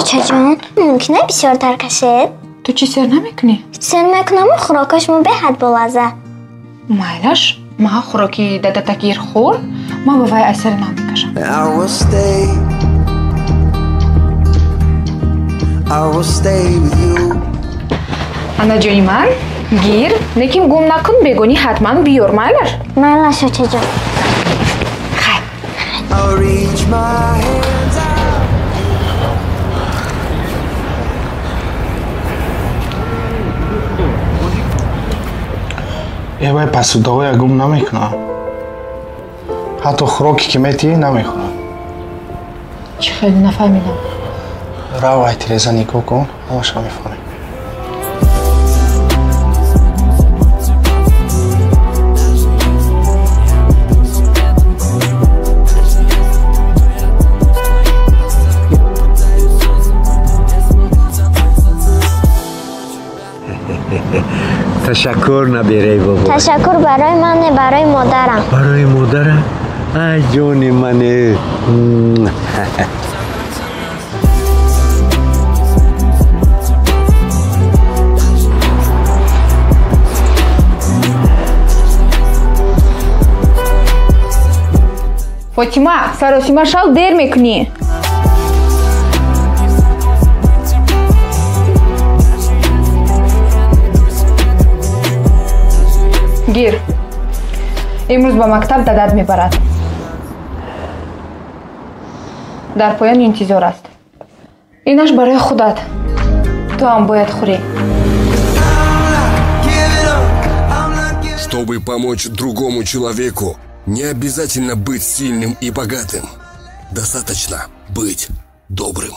شوچه جان ممکنه بسیار کشید؟ تو چی سر نمیکنی؟ سر میکنم و خوراکش بهت بلازه مایلش ما خوراکی داده گیر خور ما به وای اثر نمیکشم انا جایی من گیر نکیم گم نکن بگونی حتما بیار مایلش مایلش شوچه جان خیلی وای посудовая گم نمیکنم حتی خوراکی که میتی نمیخورم چی خیلی نفهمیدم رو وای تریزا نیکو کن همش میفهمی تشکر نبیره بابا تشکر برای منه برای مادرم برای مادرم؟ ای جون منه فاطیما سراسیما شال دیر میکنی گیر امروز با مکتب دادت میبرد در پایان انتظار است اینش برای خودت تو هم باید خوری Чтобы помочь другому человеку, не обязательно быть сильным и богатым. Достаточно быть добрым.